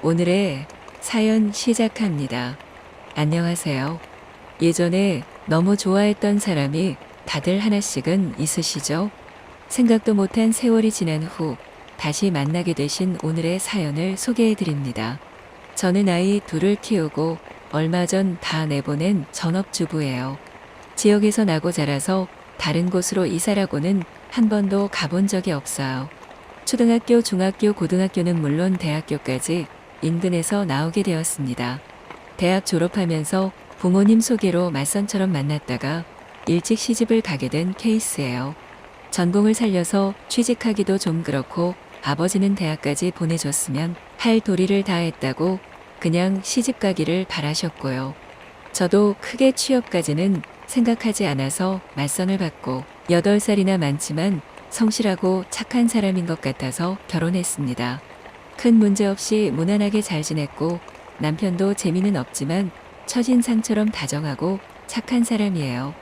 오늘의 사연 시작합니다. 안녕하세요. 예전에 너무 좋아했던 사람이 다들 하나씩은 있으시죠? 생각도 못한 세월이 지난 후 다시 만나게 되신 오늘의 사연을 소개해 드립니다. 저는 아이 둘을 키우고 얼마 전 다 내보낸 전업주부예요. 지역에서 나고 자라서 다른 곳으로 이사라고는 한 번도 가본 적이 없어요. 초등학교, 중학교, 고등학교는 물론 대학교까지 인근에서 나오게 되었습니다. 대학 졸업하면서 부모님 소개로 맞선처럼 만났다가 일찍 시집을 가게 된 케이스예요. 전공을 살려서 취직하기도 좀 그렇고 아버지는 대학까지 보내줬으면 할 도리를 다 했다고 그냥 시집 가기를 바라셨고요. 저도 크게 취업까지는 생각하지 않아서 맞선을 받고 8살이나 많지만 성실하고 착한 사람인 것 같아서 결혼했습니다. 큰 문제 없이 무난하게 잘 지냈고 남편도 재미는 없지만 첫인상처럼 다정하고 착한 사람이에요.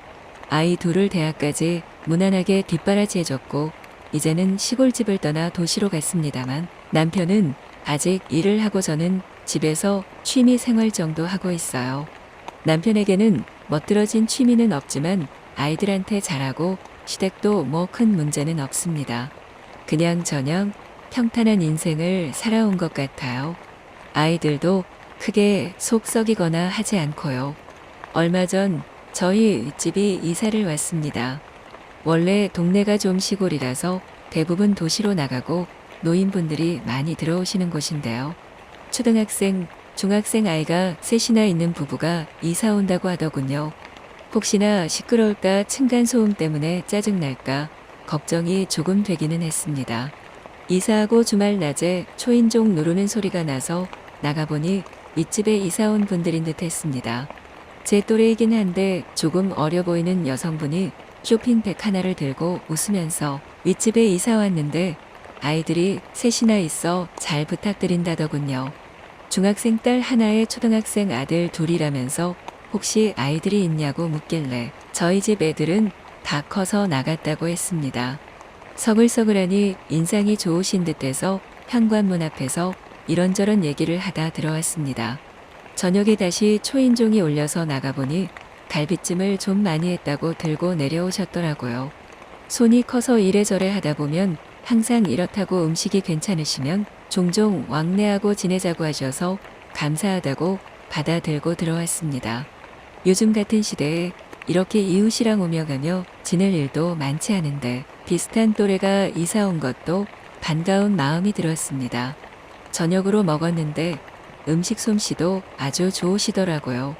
아이 둘을 대학까지 무난하게 뒷바라지해줬고 이제는 시골집을 떠나 도시로 갔습니다만 남편은 아직 일을 하고 저는 집에서 취미 생활 정도 하고 있어요. 남편에게는 멋들어진 취미는 없지만 아이들한테 잘하고 시댁도 뭐 큰 문제는 없습니다. 그냥 저냥 평탄한 인생을 살아온 것 같아요. 아이들도 크게 속 썩이거나 하지 않고요. 얼마 전 저희 윗집이 이사를 왔습니다. 원래 동네가 좀 시골이라서 대부분 도시로 나가고 노인분들이 많이 들어오시는 곳인데요. 초등학생, 중학생 아이가 셋이나 있는 부부가 이사 온다고 하더군요. 혹시나 시끄러울까 층간소음 때문에 짜증날까 걱정이 조금 되기는 했습니다. 이사하고 주말 낮에 초인종 누르는 소리가 나서 나가보니 윗집에 이사 온 분들인 듯 했습니다. 제 또래이긴 한데 조금 어려 보이는 여성분이 쇼핑백 하나를 들고 웃으면서 윗집에 이사 왔는데 아이들이 셋이나 있어 잘 부탁드린다더군요. 중학생 딸 하나에 초등학생 아들 둘이라면서 혹시 아이들이 있냐고 묻길래 저희 집 애들은 다 커서 나갔다고 했습니다. 서글서글하니 인상이 좋으신 듯해서 현관문 앞에서 이런저런 얘기를 하다 들어왔습니다. 저녁에 다시 초인종이 울려서 나가보니 갈비찜을 좀 많이 했다고 들고 내려오셨더라고요. 손이 커서 이래저래 하다 보면 항상 이렇다고 음식이 괜찮으시면 종종 왕래하고 지내자고 하셔서 감사하다고 받아 들고 들어왔습니다. 요즘 같은 시대에 이렇게 이웃이랑 오며 가며 지낼 일도 많지 않은데 비슷한 또래가 이사 온 것도 반가운 마음이 들었습니다. 저녁으로 먹었는데 음식 솜씨도 아주 좋으시더라고요.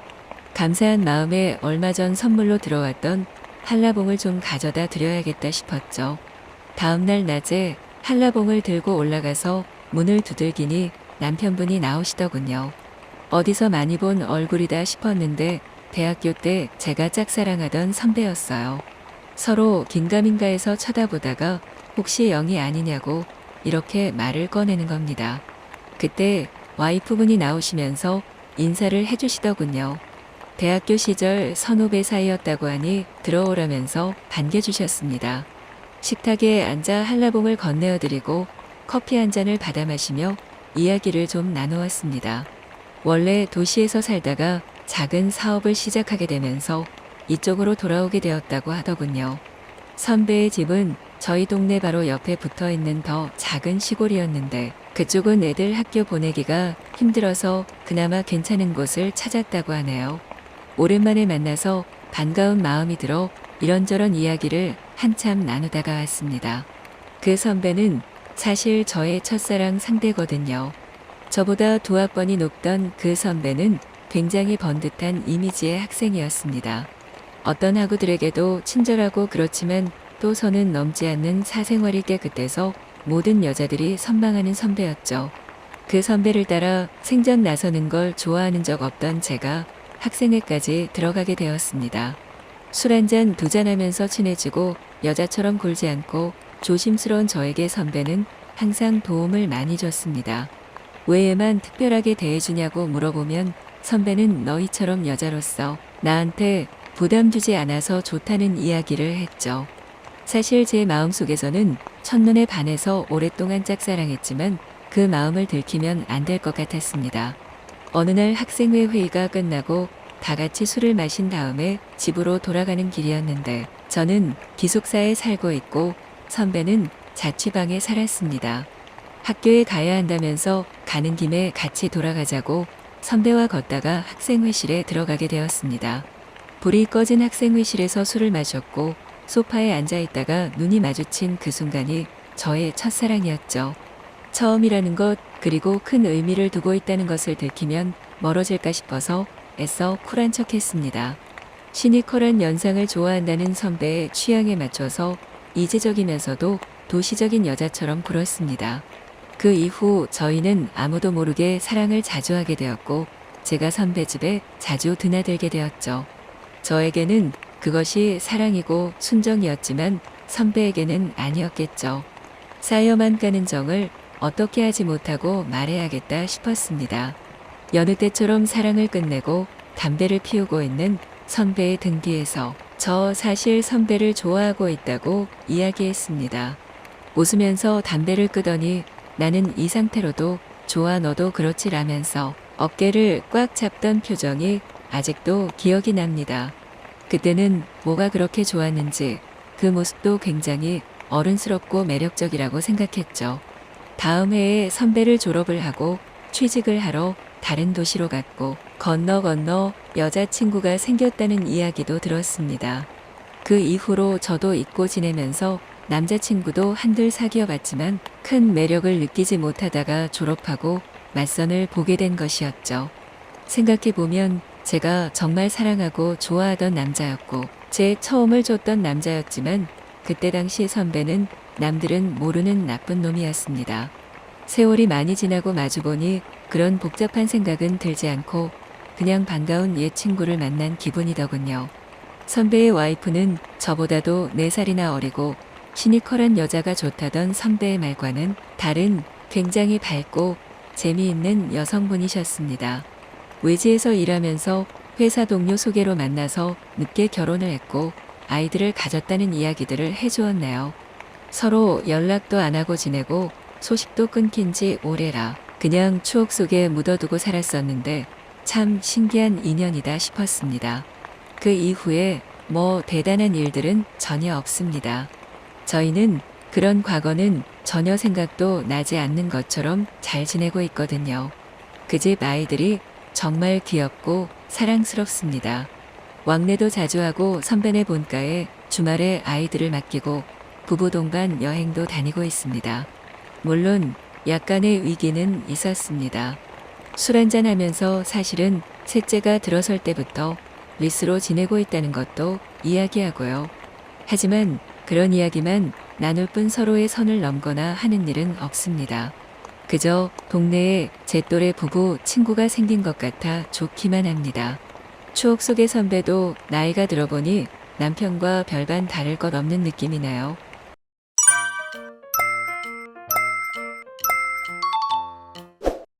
감사한 마음에 얼마 전 선물로 들어왔던 한라봉을 좀 가져다 드려야겠다 싶었죠. 다음날 낮에 한라봉을 들고 올라가서 문을 두들기니 남편분이 나오시더군요. 어디서 많이 본 얼굴이다 싶었는데 대학교 때 제가 짝사랑하던 선배였어요. 서로 긴가민가해서 쳐다보다가 혹시 영희 아니냐고 이렇게 말을 꺼내는 겁니다. 그때 와이프분이 나오시면서 인사를 해주시더군요. 대학교 시절 선후배 사이였다고 하니 들어오라면서 반겨주셨습니다. 식탁에 앉아 한라봉을 건네어드리고 커피 한 잔을 받아 마시며 이야기를 좀 나누었습니다. 원래 도시에서 살다가 작은 사업을 시작하게 되면서 이쪽으로 돌아오게 되었다고 하더군요. 선배의 집은 저희 동네 바로 옆에 붙어 있는 더 작은 시골이었는데 그쪽은 애들 학교 보내기가 힘들어서 그나마 괜찮은 곳을 찾았다고 하네요. 오랜만에 만나서 반가운 마음이 들어 이런저런 이야기를 한참 나누다가 왔습니다. 그 선배는 사실 저의 첫사랑 상대거든요. 저보다 2학번이 높던 그 선배는 굉장히 번듯한 이미지의 학생이었습니다. 어떤 학우들에게도 친절하고 그렇지만 또 선은 넘지 않는 사생활이 깨끗해서 모든 여자들이 선망하는 선배였죠. 그 선배를 따라 생전 나서는 걸 좋아하는 적 없던 제가 학생회까지 들어가게 되었습니다. 술 한 잔, 2잔 하면서 친해지고 여자처럼 굴지 않고 조심스러운 저에게 선배는 항상 도움을 많이 줬습니다. 왜에만 특별하게 대해주냐고 물어보면 선배는 너희처럼 여자로서 나한테 부담 주지 않아서 좋다는 이야기를 했죠. 사실 제 마음속에서는 첫눈에 반해서 오랫동안 짝사랑했지만 그 마음을 들키면 안 될 것 같았습니다. 어느 날 학생회 회의가 끝나고 다 같이 술을 마신 다음에 집으로 돌아가는 길이었는데 저는 기숙사에 살고 있고 선배는 자취방에 살았습니다. 학교에 가야 한다면서 가는 김에 같이 돌아가자고 선배와 걷다가 학생회실에 들어가게 되었습니다. 불이 꺼진 학생회실에서 술을 마셨고 소파에 앉아 있다가 눈이 마주친 그 순간이 저의 첫사랑이었죠. 처음이라는 것 그리고 큰 의미를 두고 있다는 것을 들키면 멀어질까 싶어서 애써 쿨한 척했습니다. 시니컬한 연상을 좋아한다는 선배의 취향에 맞춰서 이지적이면서도 도시적인 여자처럼 굴었습니다. 그 이후 저희는 아무도 모르게 사랑을 자주 하게 되었고 제가 선배 집에 자주 드나들게 되었죠. 저에게는 그것이 사랑이고 순정이었지만 선배에게는 아니었겠죠. 쌓여만 가는 정을 어떻게 하지 못하고 말해야겠다 싶었습니다. 여느 때처럼 사랑을 끝내고 담배를 피우고 있는 선배의 등 뒤에서 저 사실 선배를 좋아하고 있다고 이야기했습니다. 웃으면서 담배를 끄더니 나는 이 상태로도 좋아 너도 그렇지라면서 어깨를 꽉 잡던 표정이 아직도 기억이 납니다. 그때는 뭐가 그렇게 좋았는지 그 모습도 굉장히 어른스럽고 매력적이라고 생각했죠. 다음 해에 선배를 졸업을 하고 취직을 하러 다른 도시로 갔고 건너 여자친구가 생겼다는 이야기도 들었습니다. 그 이후로 저도 잊고 지내면서 남자친구도 한들 사귀어 봤지만 큰 매력을 느끼지 못하다가 졸업하고 맞선을 보게 된 것이었죠. 생각해보면 제가 정말 사랑하고 좋아하던 남자였고 제 처음을 줬던 남자였지만 그때 당시 선배는 남들은 모르는 나쁜 놈이었습니다. 세월이 많이 지나고 마주보니 그런 복잡한 생각은 들지 않고 그냥 반가운 옛 친구를 만난 기분이더군요. 선배의 와이프는 저보다도 4살이나 어리고 시니컬한 여자가 좋다던 선배의 말과는 다른 굉장히 밝고 재미있는 여성분이셨습니다. 외지에서 일하면서 회사 동료 소개로 만나서 늦게 결혼을 했고 아이들을 가졌다는 이야기들을 해주었네요. 서로 연락도 안 하고 지내고 소식도 끊긴 지 오래라 그냥 추억 속에 묻어두고 살았었는데 참 신기한 인연이다 싶었습니다. 그 이후에 뭐 대단한 일들은 전혀 없습니다. 저희는 그런 과거는 전혀 생각도 나지 않는 것처럼 잘 지내고 있거든요. 그 집 아이들이 정말 귀엽고 사랑스럽습니다. 왕래도 자주 하고 선배네 본가에 주말에 아이들을 맡기고 부부 동반 여행도 다니고 있습니다. 물론 약간의 위기는 있었습니다. 술 한잔 하면서 사실은 셋째가 들어설 때부터 리스로 지내고 있다는 것도 이야기하고요. 하지만 그런 이야기만 나눌 뿐 서로의 선을 넘거나 하는 일은 없습니다. 그저 동네에 제 또래 부부 친구가 생긴 것 같아 좋기만 합니다. 추억 속의 선배도 나이가 들어보니 남편과 별반 다를 것 없는 느낌이 나요.